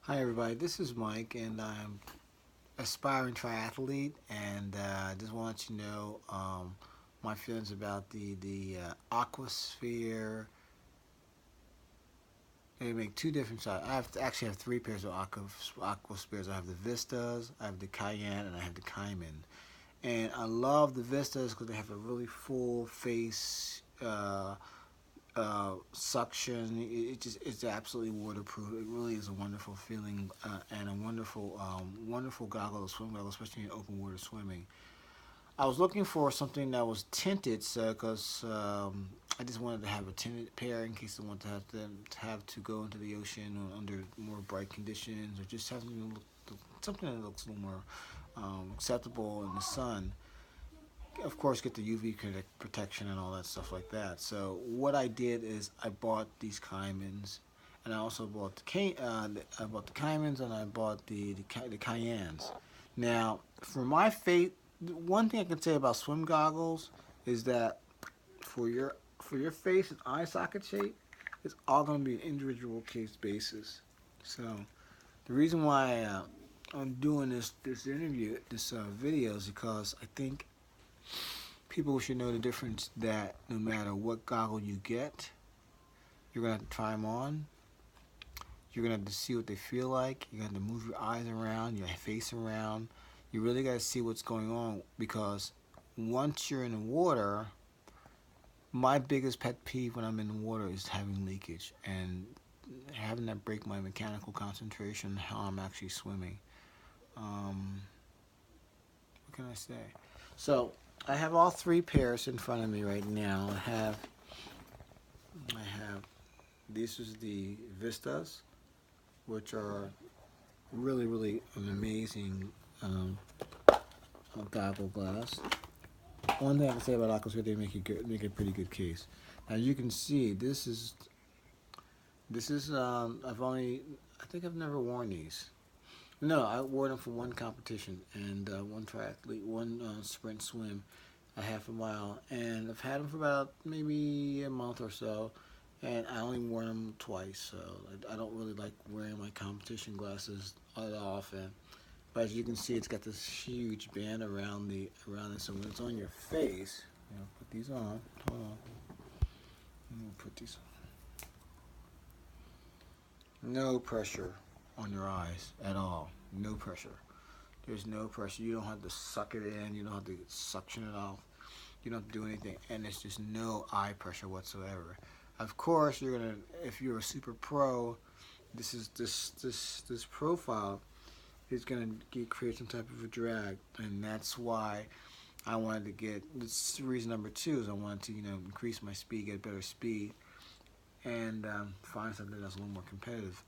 Hi everybody, this is Mike and I'm aspiring triathlete and I just want to know my feelings about the Aqua Sphere. They make two different sizes. Actually have three pairs of Aqua Spheres. I have the Vistas, I have the Keyenne, and I have the Kaiman. And I love the Vistas because they have a really full face suction. It's absolutely waterproof. It really is a wonderful feeling and a wonderful goggle to swim with, especially in open water swimming. I was looking for something that was tinted, so because I just wanted to have a tinted pair in case I want to have to go into the ocean under more bright conditions, or just have something that looks a little more acceptable in the sun. Of course, get the UV protection and all that stuff like that. So what I did is I bought these Caimans, and I also bought I bought the Caimans and I bought the Cayennes. Now, for my fate, one thing I can say about swim goggles is that for your face and eye socket shape, it's all going to be an individual case basis. So the reason why I'm doing this video is because I think people should know the difference that no matter what goggle you get, you're going to have to try them on. You're going to have to see what they feel like. You're going to have to move your eyes around, your face around. You really got to see what's going on, because once you're in the water, my biggest pet peeve when I'm in the water is having leakage and having that break my mechanical concentration how I'm actually swimming. What can I say? So I have all three pairs in front of me right now. I have these is the Vistas, which are really an amazing goggle glass. One thing I can say about Aqua Sphere, they make a pretty good case. As you can see, this is I think I've never worn these. No, I wore them for one competition and one triathlete, one sprint swim, a half a mile, and I've had them for about maybe a month or so, and I only wore them twice, so I don't really like wearing my competition glasses that often. But as you can see, it's got this huge band around it, so when it's on your face, put these on. Hold on, I'm gonna put these on. No pressure on your eyes at all. No pressure. There's no pressure. You don't have to suck it in. You don't have to suction it off. You don't have to do anything, and there's just no eye pressure whatsoever. Of course, if you're a super pro, this profile is gonna create some type of a drag, and that's why I wanted to get. This is reason number two is I wanted to increase my speed, get better speed, and find something that's a little more competitive.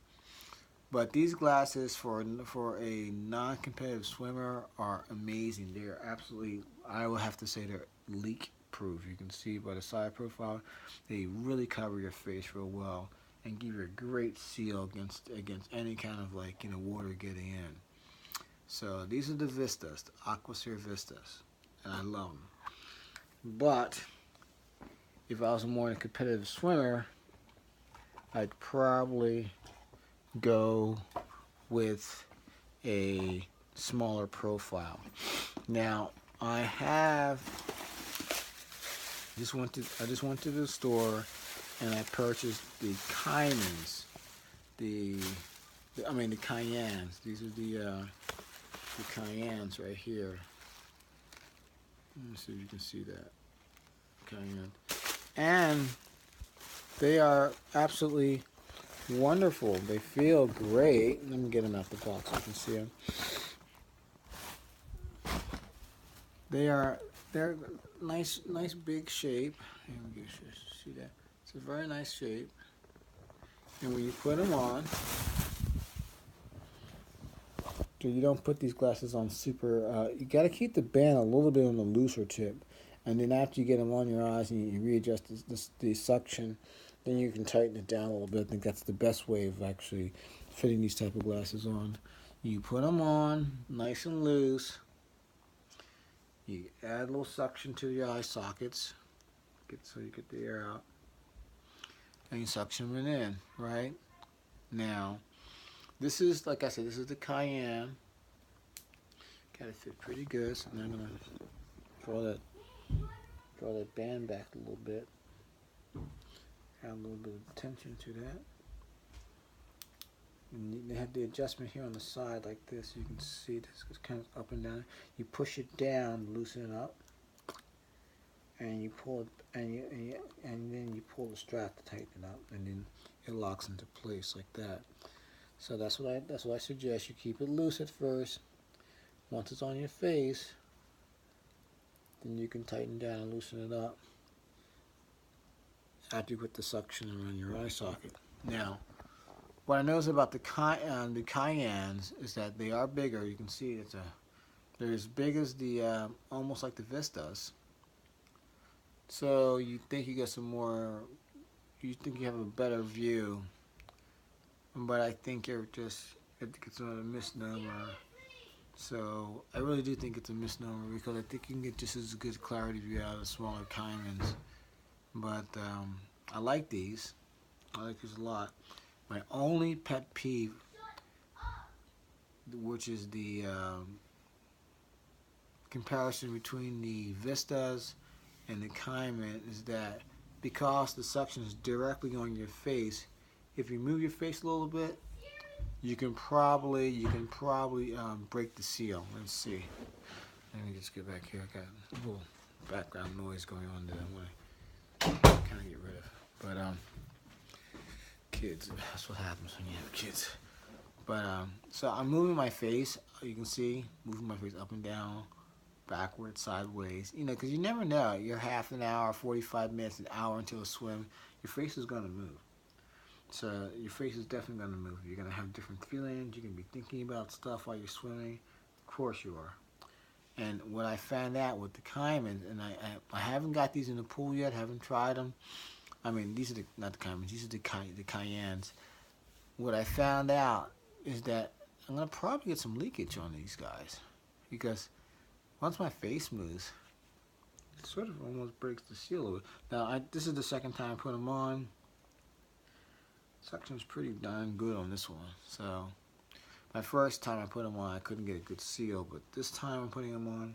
But these glasses for a non-competitive swimmer are amazing. They're absolutely, I would have to say, they're leak proof. You can see by the side profile, they really cover your face real well and give you a great seal against any kind of water getting in. So these are the Vistas, the Aqua Sphere Vistas, and I love them. But if I was a more competitive swimmer, I'd probably go with a smaller profile. Now I just went to the store and I purchased the Caimans, the Cayennes. These are the Cayennes right here. Let me see if you can see that. Cayenne. And they are absolutely wonderful. They feel great. Let me get them out the box so you can see them. They're nice big shape. Here we go. See that? It's a very nice shape. And when you put them on, so you don't put these glasses on super. You got to keep the band a little bit on the looser tip, and then after you get them on your eyes and you readjust the suction, then you can tighten it down a little bit. I think that's the best way of actually fitting these type of glasses on. You put them on nice and loose. You add a little suction to your eye sockets, so you get the air out, and you suction it in. Right now, This is, like I said, this is the Keyenne. Got it fit pretty good. So now I'm gonna draw that band back a little bit. Add a little bit of tension to that. And they have the adjustment here on the side like this. You can see this is kind of up and down. You push it down, loosen it up, and you pull it, and then you pull the strap to tighten it up, and then it locks into place like that. So that's what I suggest. You keep it loose at first. Once it's on your face, then you can tighten down and loosen it up after you put the suction around your eye socket. Now, what I notice about the Cayennes is that they are bigger. You can see they're as big as the almost like the Vistas. So you think you get some more. You think you have a better view, but I think it's another misnomer. So I really do think it's a misnomer because I think you can get just as good clarity view out of the smaller Caymans. But I like these. I like these a lot. My only pet peeve, which is the comparison between the Vistas and the Kaiman, is that because the suction is directly on your face, if you move your face a little bit, you can probably break the seal. Let's see. Let me just get back here. I got a little background noise going on that I want to kind of get rid of. But kids, that's what happens when you have kids. But so I'm moving my face. You can see moving my face up and down, backwards, sideways. You know, because you never know. You're half an hour, 45 minutes, an hour into a swim. Your face is going to move. So your face is definitely going to move. You're going to have different feelings. You're going to be thinking about stuff while you're swimming. Of course you are. And what I found out with the Caymans, and I haven't got these in the pool yet. Haven't tried them. I mean, these are not the Caymans. These are the Cayennes. What I found out is that I'm going to probably get some leakage on these guys. Because once my face moves, it sort of almost breaks the seal of it. Now, this is the second time I put them on. Suction's pretty darn good on this one. So my first time I put them on, I couldn't get a good seal, but this time I'm putting them on,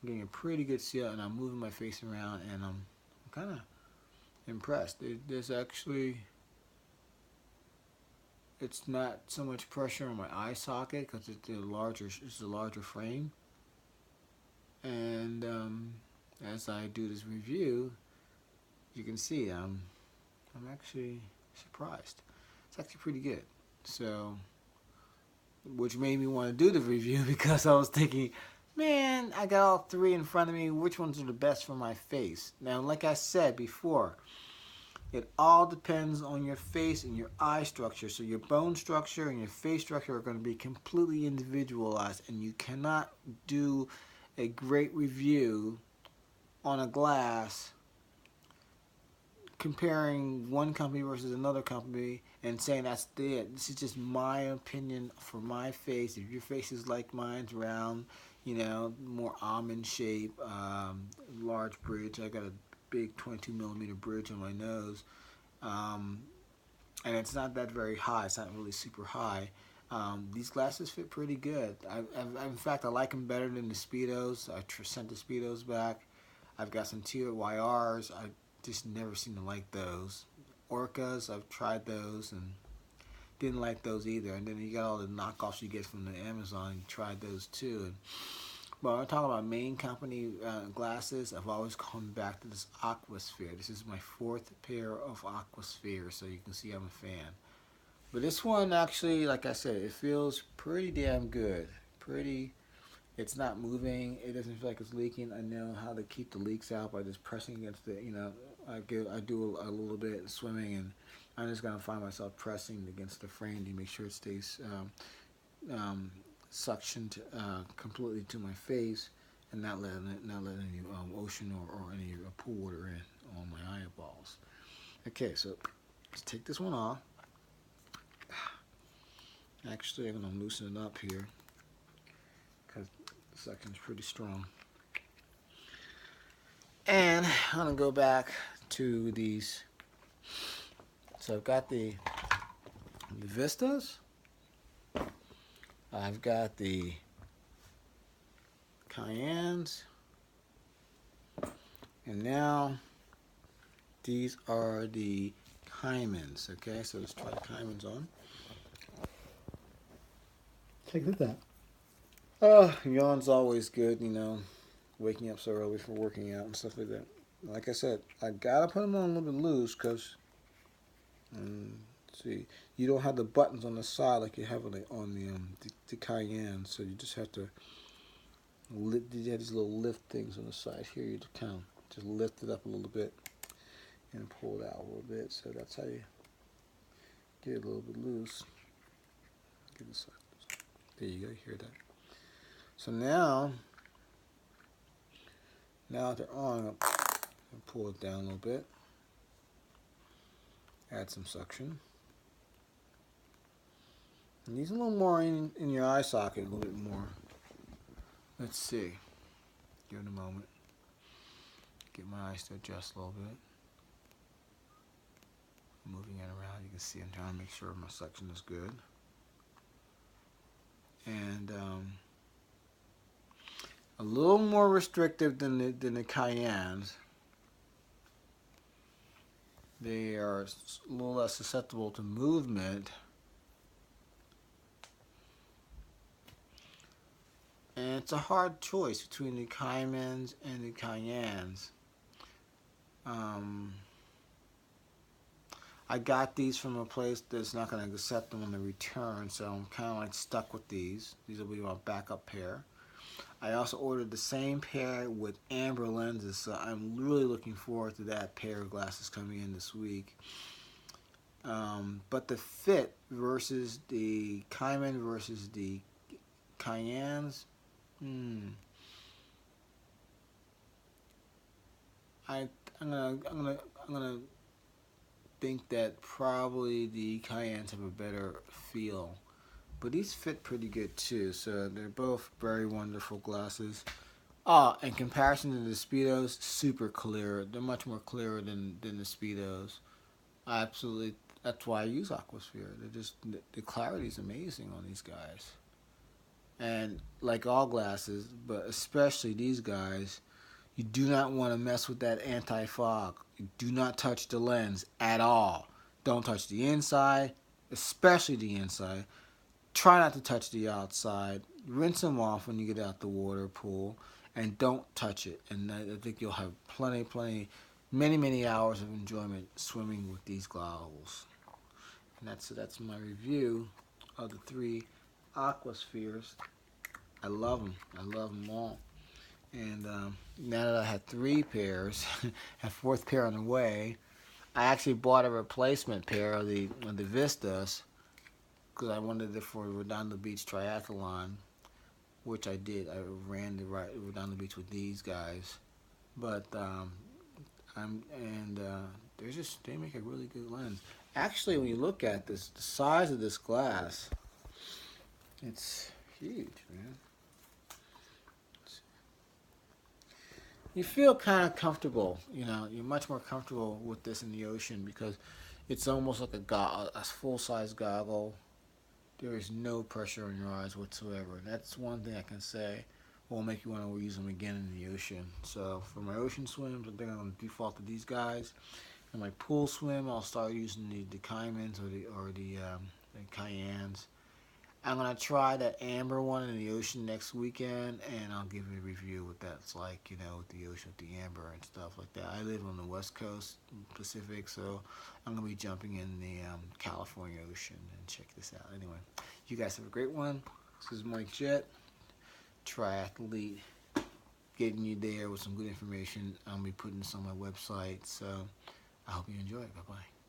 I'm getting a pretty good seal, and I'm moving my face around, and I'm kind of impressed. There's actually, it's not so much pressure on my eye socket because it's a larger frame. And as I do this review, you can see I'm actually surprised. It's actually pretty good. So, which made me want to do the review because I was thinking, man, I got all three in front of me. Which ones are the best for my face? Now, like I said before, it all depends on your face and your eye structure. So your bone structure and your face structure are going to be completely individualized, and you cannot do a great review on a glass comparing one company versus another company and saying that's it. This is just my opinion for my face. If your face is like mine's, round, you know, more almond shape, large bridge. I got a big 22mm bridge on my nose, and it's not that very high. It's not really super high. These glasses fit pretty good. In fact, I like them better than the Speedos. I sent the Speedos back. I've got some TYRs. I just never seem to like those. Orcas, I've tried those and didn't like those either. And then you got all the knockoffs you get from the Amazon. You tried those too. But when I'm talking about main company glasses, I've always come back to this Aqua Sphere. This is my 4th pair of Aqua Sphere, so you can see I'm a fan. But this one actually, like I said, it feels pretty damn good. It's not moving. It doesn't feel like it's leaking. I know how to keep the leaks out by just pressing against the, you know, I do a little bit swimming, and I'm just gonna find myself pressing against the frame to make sure it stays suctioned completely to my face, and not letting any ocean or any pool water in on my eyeballs. Okay, so let's take this one off. Actually, I'm gonna loosen it up here because the suction's pretty strong. And I'm gonna go back to these. So I've got the Vistas, I've got the Keyennes, and now these are the Kaimans. Okay, so let's try the Kaimans on. Take that. Oh, yawn's always good, you know. Waking up so early for working out and stuff like that. Like I said, I gotta put them on a little bit loose because, see, you don't have the buttons on the side like you have on the Keyenne, so you just have to lift. You have these little lift things on the side here. You just kind of just lift it up a little bit and pull it out a little bit. So that's how you get it a little bit loose. Get this side. There you go. Hear that? So now they're on. I'll pull it down a little bit. Add some suction. And these a little more in your eye socket, a little bit more. Let's see. Give it a moment. Get my eyes to adjust a little bit. Moving it around, you can see I'm trying to make sure my suction is good. And a little more restrictive than the Keyennes. They are a little less susceptible to movement. And it's a hard choice between the Kaimans and the Keyennes. I got these from a place that's not going to accept them on the return, so I'm kind of like stuck with these. These will be my backup pair. I also ordered the same pair with amber lenses, so I'm really looking forward to that pair of glasses coming in this week. But the fit versus the Kaiman versus the Keyennes, I'm gonna think that probably the Keyennes have a better feel, but these fit pretty good too. So they're both very wonderful glasses. In comparison to the Speedos, super clear. They're much more clearer than the Speedos. Absolutely, that's why I use Aqua Sphere. They're just the clarity is amazing on these guys. And like all glasses, but especially these guys, you do not want to mess with that anti-fog. You do not touch the lens at all. Don't touch the inside, especially the inside. Try not to touch the outside. Rinse them off when you get out the water pool, and don't touch it. And I think you'll have many hours of enjoyment swimming with these goggles. And that's my review of the 3 Aqua Spheres. I love them. I love them all. And now that I had 3 pairs, a 4th pair on the way, I actually bought a replacement pair of the Vistas because I wanted it for Redondo Beach Triathlon, which I did. I ran the Redondo Beach with these guys, but they make a really good lens. Actually, when you look at this, the size of this glass, it's huge, man. You feel kind of comfortable, you know. You're much more comfortable with this in the ocean because it's almost like a full-size goggle. There is no pressure on your eyes whatsoever. And that's one thing I can say will make you want to use them again in the ocean. So for my ocean swims, I think I'm going to default to these guys. In my pool swim, I'll start using the Kaimans or the Keyennes. I'm going to try that amber one in the ocean next weekend, and I'll give you a review what that's like, you know, with the ocean, with the amber and stuff like that. I live on the West Coast, Pacific, so I'm going to be jumping in the California Ocean and check this out. Anyway, you guys have a great one. This is Mike Jett, triathlete, getting you there with some good information. I'll be putting this on my website, so I hope you enjoy it. Bye-bye.